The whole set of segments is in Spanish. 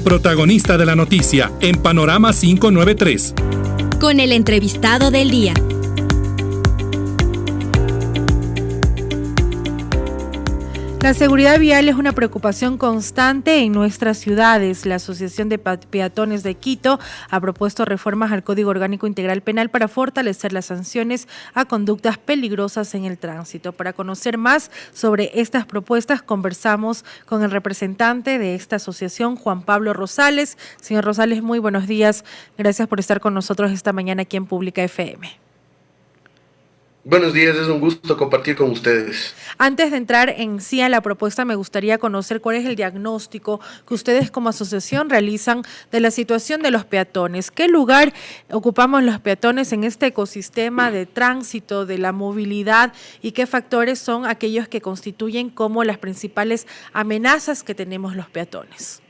protagonista de la noticia en Panorama 593. Con el entrevistado del día. La seguridad vial es una preocupación constante en nuestras ciudades. La Asociación de Peatones de Quito ha propuesto reformas al Código Orgánico Integral Penal para fortalecer las sanciones a conductas peligrosas en el tránsito. Para conocer más sobre estas propuestas, conversamos con el representante de esta asociación, Juan Pablo Rosales. Señor Rosales, muy buenos días. Gracias por estar con nosotros esta mañana aquí en Pública FM. Buenos días, es un gusto compartir con ustedes. Antes de entrar en sí a la propuesta, me gustaría conocer cuál es el diagnóstico que ustedes como asociación realizan de la situación de los peatones. ¿Qué lugar ocupamos los peatones en este ecosistema de tránsito, de la movilidad, y qué factores son aquellos que constituyen como las principales amenazas que tenemos los peatones?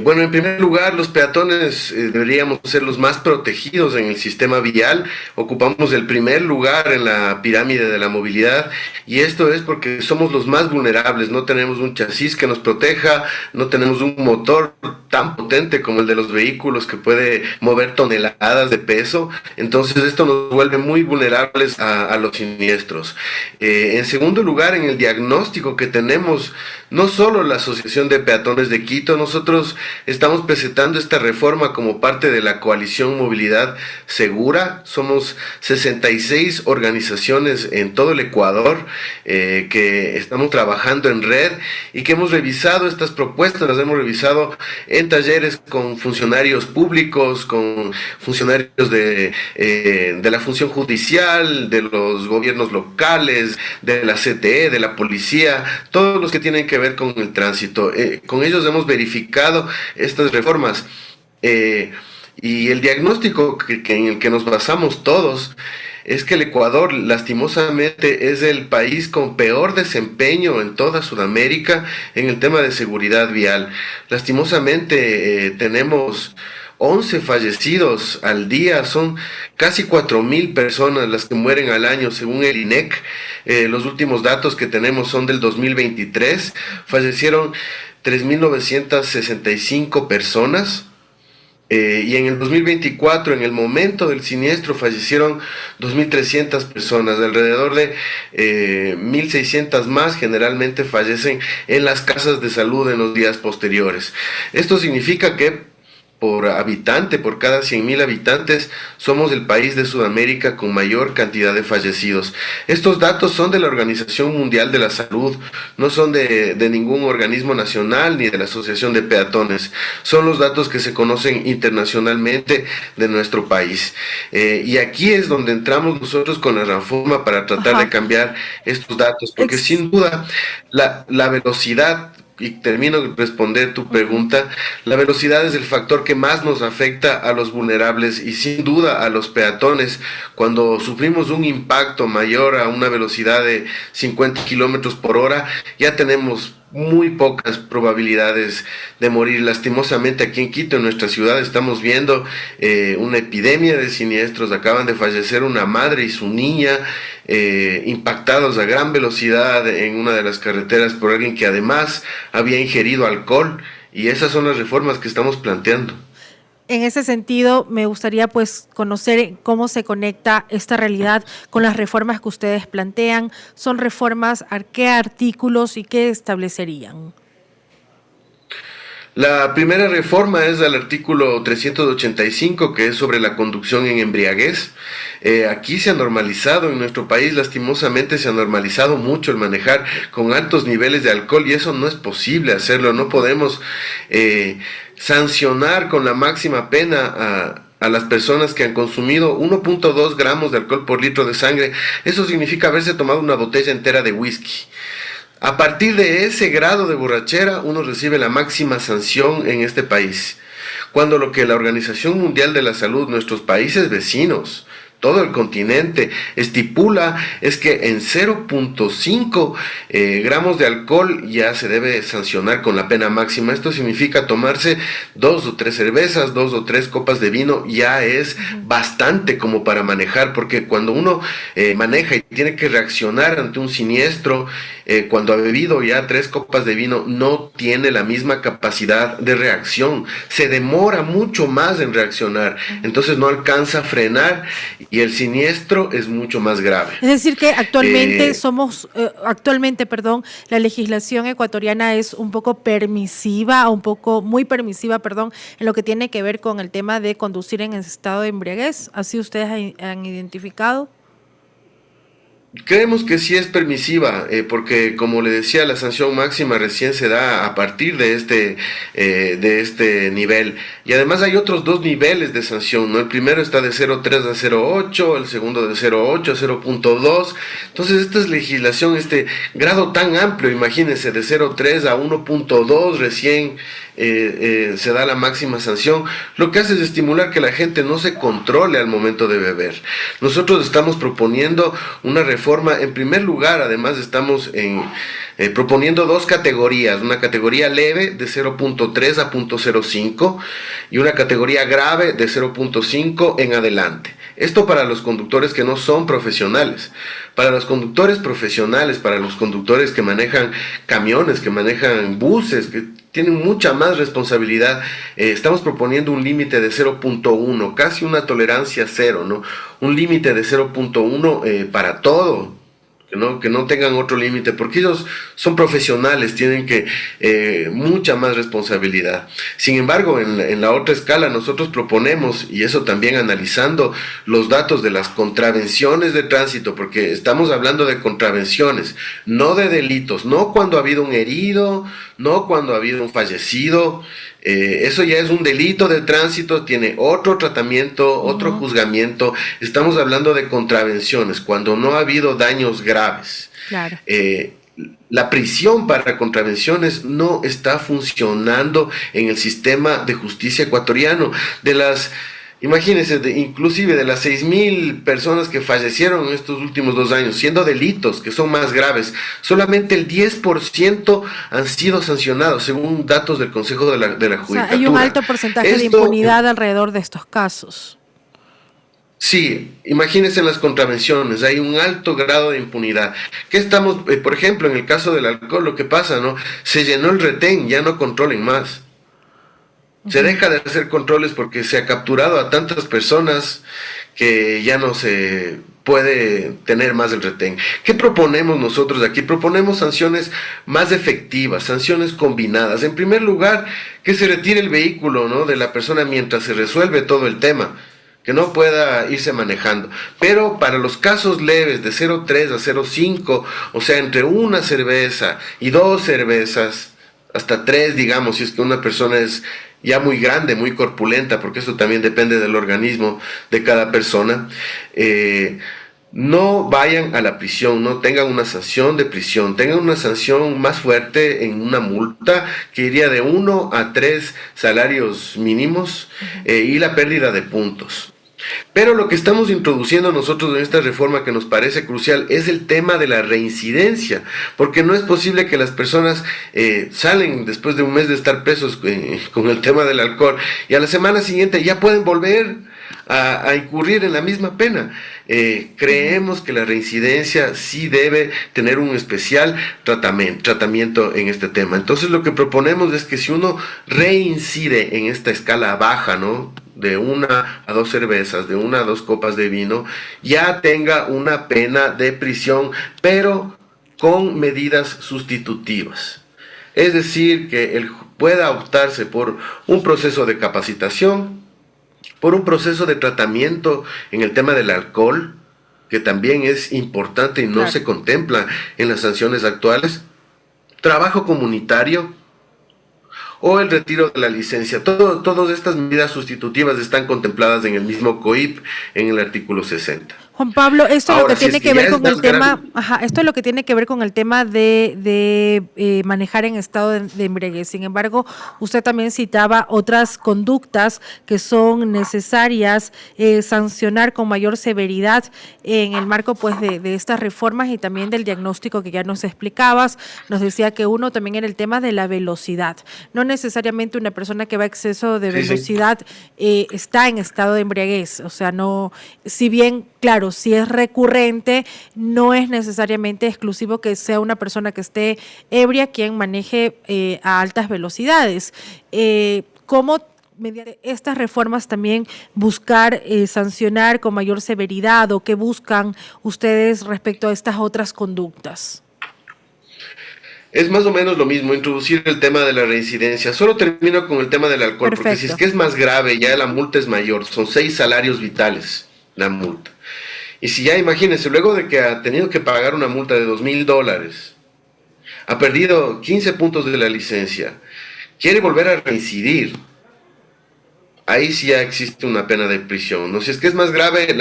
Bueno, en primer lugar, los peatones deberíamos ser los más protegidos en el sistema vial. Ocupamos el primer lugar en la pirámide de la movilidad, y esto es porque somos los más vulnerables. No tenemos un chasis que nos proteja, no tenemos un motor tan potente como el de los vehículos que puede mover toneladas de peso. Entonces esto nos vuelve muy vulnerables a los siniestros. En segundo lugar, en el diagnóstico que tenemos, no solo la Asociación de Peatones de Quito, nosotros estamos presentando esta reforma como parte de la coalición Movilidad Segura. Somos 66 organizaciones en todo el Ecuador que estamos trabajando en red y que hemos revisado estas propuestas, las hemos revisado en talleres con funcionarios públicos, con funcionarios de la función judicial, de los gobiernos locales, de la CTE, de la policía, todos los que tienen que ver con el tránsito. Con ellos hemos verificado estas reformas y el diagnóstico en el que nos basamos todos es que el Ecuador lastimosamente es el país con peor desempeño en toda Sudamérica en el tema de seguridad vial. Lastimosamente tenemos 11 fallecidos al día, son casi 4,000 personas las que mueren al año según el INEC. Los últimos datos que tenemos son del 2023, fallecieron 3,965 personas, y en el 2024, en el momento del siniestro, fallecieron 2,300 personas, alrededor de 1,600 más generalmente fallecen en las casas de salud en los días posteriores. Esto significa que por habitante, por cada 100,000 habitantes, somos el país de Sudamérica con mayor cantidad de fallecidos. Estos datos son de la Organización Mundial de la Salud, no son de ningún organismo nacional ni de la Asociación de Peatones. Son los datos que se conocen internacionalmente de nuestro país. Y aquí es donde entramos nosotros con la reforma para tratar de cambiar estos datos, porque sin duda la velocidad, y termino de responder tu pregunta, la velocidad es el factor que más nos afecta a los vulnerables y sin duda a los peatones. Cuando sufrimos un impacto mayor a una velocidad de 50 kilómetros por hora, ya tenemos muy pocas probabilidades de morir. Lastimosamente aquí en Quito, en nuestra ciudad, estamos viendo una epidemia de siniestros. Acaban de fallecer una madre y su niña impactados a gran velocidad en una de las carreteras por alguien que además había ingerido alcohol, y esas son las reformas que estamos planteando. En ese sentido, me gustaría conocer cómo se conecta esta realidad con las reformas que ustedes plantean. ¿Son reformas a qué artículos y qué establecerían? La primera reforma es al artículo 385, que es sobre la conducción en embriaguez. Aquí se ha normalizado, en nuestro país lastimosamente se ha normalizado mucho el manejar con altos niveles de alcohol, y eso no es posible hacerlo. No podemos sancionar con la máxima pena a las personas que han consumido 1.2 gramos de alcohol por litro de sangre. Eso significa haberse tomado una botella entera de whisky. A partir de ese grado de borrachera, uno recibe la máxima sanción en este país. Cuando lo que la Organización Mundial de la Salud, nuestros países vecinos, todo el continente, estipula es que en 0.5 gramos de alcohol ya se debe sancionar con la pena máxima. Esto significa tomarse 2 o 3 cervezas, 2 o 3 copas de vino, ya es bastante como para manejar, porque cuando uno maneja y tiene que reaccionar ante un siniestro, cuando ha bebido ya 3 copas de vino, no tiene la misma capacidad de reacción, se demora mucho más en reaccionar, entonces no alcanza a frenar y el siniestro es mucho más grave. Es decir que actualmente la legislación ecuatoriana es un poco muy permisiva, en lo que tiene que ver con el tema de conducir en estado de embriaguez. ¿Así ustedes han identificado? Creemos que sí es permisiva, porque como le decía, la sanción máxima recién se da a partir de este nivel. Y además hay otros 2 niveles de sanción, ¿no? El primero está de 0.3 a 0.8, el segundo de 0.8 a 0.2. Entonces esta es legislación, este grado tan amplio, imagínense, de 0.3 a 1.2 recién se da la máxima sanción, lo que hace es estimular que la gente no se controle al momento de beber. Nosotros estamos proponiendo una reforma. En primer lugar, además estamos proponiendo 2 categorías, una categoría leve de 0.3 a 0.05 y una categoría grave de 0.5 en adelante. Esto para los conductores que no son profesionales. Para los conductores profesionales, para los conductores que manejan camiones, que manejan buses, que tienen mucha más responsabilidad, estamos proponiendo un límite de 0.1, casi una tolerancia cero, ¿no? Un límite de 0.1 para todo. Que no tengan otro límite, porque ellos son profesionales, tienen mucha más responsabilidad. Sin embargo, en la otra escala nosotros proponemos, y eso también analizando los datos de las contravenciones de tránsito, porque estamos hablando de contravenciones, no de delitos, no cuando ha habido un herido, no cuando ha habido un fallecido. Eso ya es un delito de tránsito, tiene otro tratamiento, otro juzgamiento. Estamos hablando de contravenciones, cuando no ha habido daños graves. Claro. La prisión para contravenciones no está funcionando en el sistema de justicia ecuatoriano. Imagínense, inclusive de las 6,000 personas que fallecieron en estos últimos 2 años, siendo delitos que son más graves, solamente el 10% han sido sancionados, según datos del Consejo de la Judicatura. O sea, hay un alto porcentaje de impunidad alrededor de estos casos. Sí, imagínense en las contravenciones, hay un alto grado de impunidad. ¿Qué estamos, por ejemplo, en el caso del alcohol, lo que pasa, ¿no? Se llenó el retén, ya no controlen más. Se deja de hacer controles porque se ha capturado a tantas personas que ya no se puede tener más el retén. ¿Qué proponemos nosotros aquí? Proponemos sanciones más efectivas, sanciones combinadas. En primer lugar, que se retire el vehículo, ¿no?, de la persona mientras se resuelve todo el tema, que no pueda irse manejando. Pero para los casos leves de 0.3 a 0.5, o sea, entre una cerveza y 2 cervezas, hasta 3, digamos, si es que una persona es ya muy grande, muy corpulenta, porque esto también depende del organismo de cada persona, no vayan a la prisión, no tengan una sanción de prisión, tengan una sanción más fuerte en una multa que iría de 1 a 3 salarios mínimos y la pérdida de puntos. Pero lo que estamos introduciendo nosotros en esta reforma, que nos parece crucial, es el tema de la reincidencia, porque no es posible que las personas salen después de un mes de estar presos con el tema del alcohol y a la semana siguiente ya pueden volver a incurrir en la misma pena. Creemos que la reincidencia sí debe tener un especial tratamiento en este tema. Entonces lo que proponemos es que si uno reincide en esta escala baja, ¿no?, de 1 a 2 cervezas, de 1 a 2 copas de vino, ya tenga una pena de prisión, pero con medidas sustitutivas. Es decir, que él pueda optarse por un proceso de capacitación, por un proceso de tratamiento en el tema del alcohol, que también es importante y no se contempla en las sanciones actuales, trabajo comunitario, o el retiro de la licencia. Todas estas medidas sustitutivas están contempladas en el mismo COIP, en el artículo 60. Juan Pablo, esto es lo que tiene que ver con el tema, esto es lo que tiene que ver con el tema de manejar en estado de embriaguez. Sin embargo, usted también citaba otras conductas que son necesarias sancionar con mayor severidad en el marco, pues, de estas reformas y también del diagnóstico que ya nos explicabas. Nos decía que uno también era el tema de la velocidad. No necesariamente una persona que va a exceso de velocidad está en estado de embriaguez. O sea, no, si bien, claro, claro, si es recurrente, no es necesariamente exclusivo que sea una persona que esté ebria quien maneje a altas velocidades. ¿Cómo mediante estas reformas también buscar sancionar con mayor severidad, o qué buscan ustedes respecto a estas otras conductas? Es más o menos lo mismo, introducir el tema de la reincidencia. Solo termino con el tema del alcohol, Perfecto. porque si es que es más grave, ya la multa es mayor, son 6 salarios vitales la multa. Y si ya imagínense, luego de que ha tenido que pagar una multa de $2,000, ha perdido 15 puntos de la licencia, quiere volver a reincidir, ahí sí ya existe una pena de prisión, ¿no? Si es que es más grave,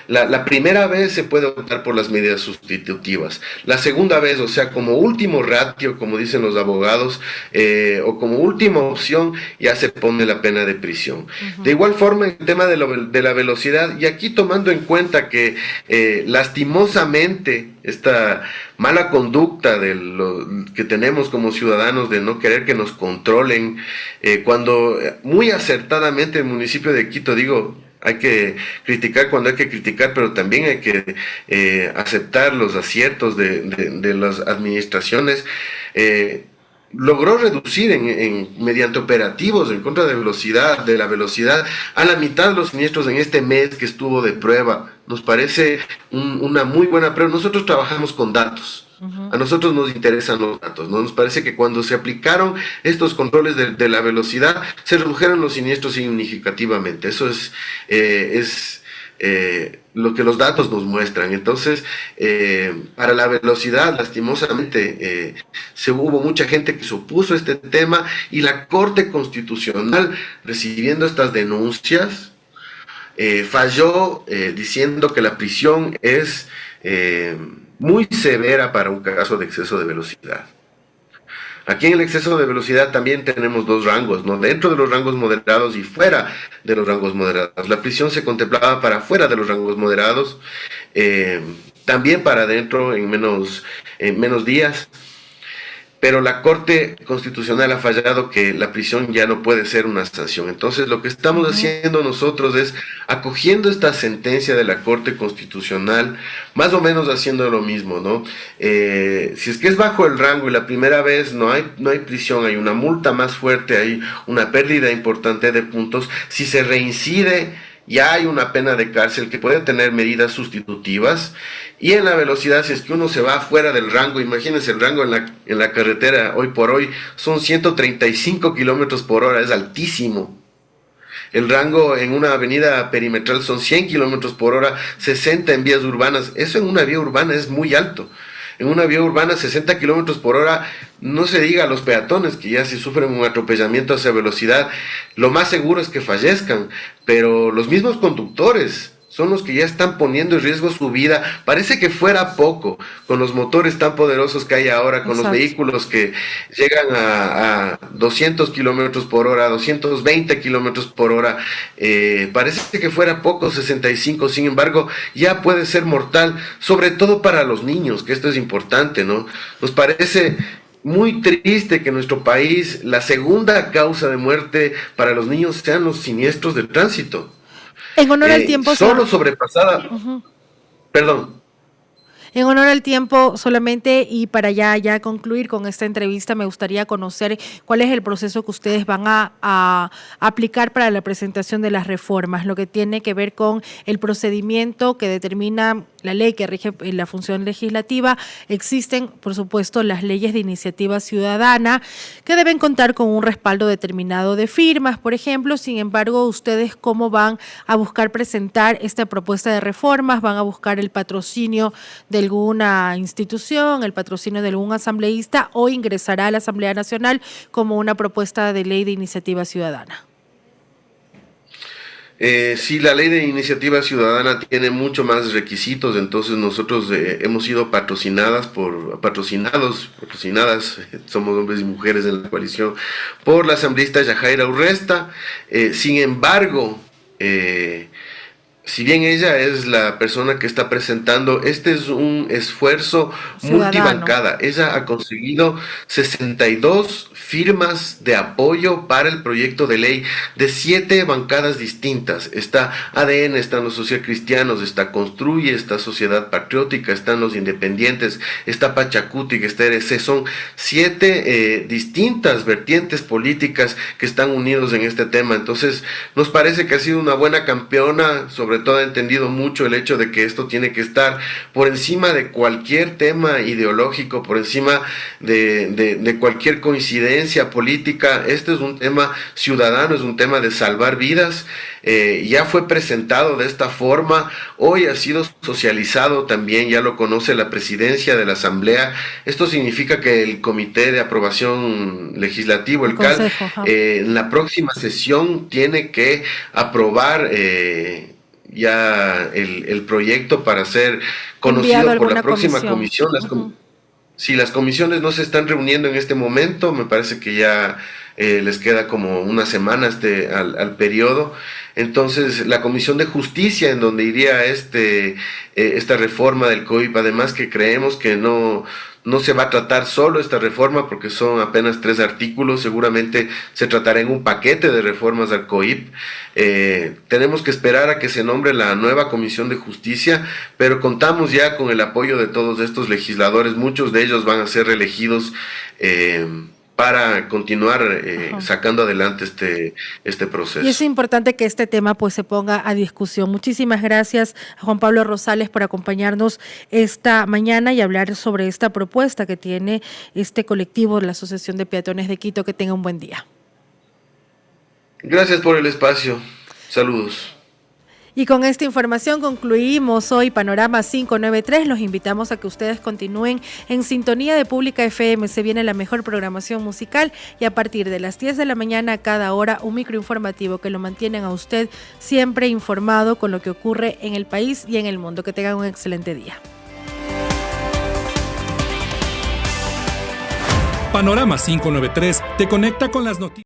la primera vez se puede optar por las medidas sustitutivas. La segunda vez, o sea, como último ratio, como dicen los abogados, o como última opción, ya se pone la pena de prisión. De igual forma, el tema de la velocidad, y aquí tomando en cuenta que lastimosamente esta mala conducta que tenemos como ciudadanos de no querer que nos controlen, cuando muy acertadamente el municipio de Quito, digo, hay que criticar cuando hay que criticar, pero también hay que aceptar los aciertos de las administraciones, logró reducir mediante operativos en contra de la velocidad, a la mitad de los siniestros en este mes que estuvo de prueba. Nos parece una muy buena prueba. Nosotros trabajamos con datos. A nosotros nos interesan los datos, ¿no? Nos parece que cuando se aplicaron estos controles de la velocidad, se redujeron los siniestros significativamente. Eso es lo que los datos nos muestran. Entonces, para la velocidad, lastimosamente, hubo mucha gente que se opuso a este tema, y la Corte Constitucional, recibiendo estas denuncias, falló diciendo que la prisión es muy severa para un caso de exceso de velocidad. Aquí en el exceso de velocidad también tenemos dos rangos, ¿no? Dentro de los rangos moderados y fuera de los rangos moderados. La prisión se contemplaba para fuera de los rangos moderados, también para dentro en menos días. Pero la Corte Constitucional ha fallado que la prisión ya no puede ser una sanción. Entonces, lo que estamos haciendo nosotros es acogiendo esta sentencia de la Corte Constitucional, más o menos haciendo lo mismo, ¿no? Si es que es bajo el rango y la primera vez no hay prisión, hay una multa más fuerte, hay una pérdida importante de puntos. Si se reincide, ya hay una pena de cárcel que puede tener medidas sustitutivas. Y en la velocidad, si es que uno se va fuera del rango, imagínense el rango en la carretera hoy por hoy son 135 kilómetros por hora, es altísimo. El rango en una avenida perimetral son 100 kilómetros por hora, 60 en vías urbanas. Eso en una vía urbana es muy alto. En una vía urbana 60 kilómetros por hora, no se diga a los peatones que ya si sufren un atropellamiento a esa velocidad, lo más seguro es que fallezcan, pero los mismos conductores son los que ya están poniendo en riesgo su vida. Parece que fuera poco, con los motores tan poderosos que hay ahora, con los vehículos que llegan a 200 kilómetros por hora, 220 kilómetros por hora. Parece que fuera poco, 65, sin embargo, ya puede ser mortal, sobre todo para los niños, que esto es importante, ¿no? Nos parece muy triste que en nuestro país la segunda causa de muerte para los niños sean los siniestros de tránsito. En honor al tiempo, solo sobrepasada. Perdón. En honor al tiempo solamente, y para ya concluir con esta entrevista, me gustaría conocer cuál es el proceso que ustedes van a aplicar para la presentación de las reformas, lo que tiene que ver con el procedimiento que determina la ley que rige la función legislativa. Existen, por supuesto, las leyes de iniciativa ciudadana que deben contar con un respaldo determinado de firmas, por ejemplo. Sin embargo, ¿ustedes cómo van a buscar presentar esta propuesta de reformas? ¿Van a buscar el patrocinio de alguna institución, el patrocinio de algún asambleísta, o ingresará a la Asamblea Nacional como una propuesta de ley de iniciativa ciudadana? Sí, la ley de iniciativa ciudadana tiene mucho más requisitos, entonces nosotros hemos sido patrocinadas, somos hombres y mujeres en la coalición, por la asambleísta Yajaira Urresta. Sin embargo, si bien ella es la persona que está presentando, este es un esfuerzo Ciudadano. multibancada. Ella ha conseguido 62 firmas de apoyo para el proyecto de ley de 7 bancadas distintas. Está ADN, están los socialcristianos, está Construye, está Sociedad Patriótica, están los Independientes, está Pachacuti, está RC. Son 7 distintas vertientes políticas que están unidos en este tema. Entonces, nos parece que ha sido una buena campeona. Sobre todo ha entendido mucho el hecho de que esto tiene que estar por encima de cualquier tema ideológico, por encima de cualquier coincidencia política. Este es un tema ciudadano, es un tema de salvar vidas. Ya fue presentado de esta forma, hoy ha sido socializado también, ya lo conoce la presidencia de la Asamblea. Esto significa que el Comité de Aprobación Legislativo, el CAL, en la próxima sesión tiene que aprobar ya el proyecto para ser conocido por la próxima comisión. Si las comisiones no se están reuniendo en este momento, me parece que ya les queda como una semana al periodo. Entonces, la Comisión de Justicia, en donde iría esta reforma del COIP, además que creemos que no se va a tratar solo esta reforma porque son apenas 3 artículos, seguramente se tratará en un paquete de reformas al COIP. Tenemos que esperar a que se nombre la nueva Comisión de Justicia, pero contamos ya con el apoyo de todos estos legisladores, muchos de ellos van a ser reelegidos para continuar sacando adelante este proceso. Y es importante que este tema pues se ponga a discusión. Muchísimas gracias a Juan Pablo Rosales por acompañarnos esta mañana y hablar sobre esta propuesta que tiene este colectivo, la Asociación de Peatones de Quito. Que tenga un buen día. Gracias por el espacio. Saludos. Y con esta información concluimos hoy Panorama 593. Los invitamos a que ustedes continúen en sintonía de Pública FM. Se viene la mejor programación musical y a partir de las 10 de la mañana a cada hora un microinformativo que lo mantienen a usted siempre informado con lo que ocurre en el país y en el mundo. Que tengan un excelente día. Panorama 593 te conecta con las noticias.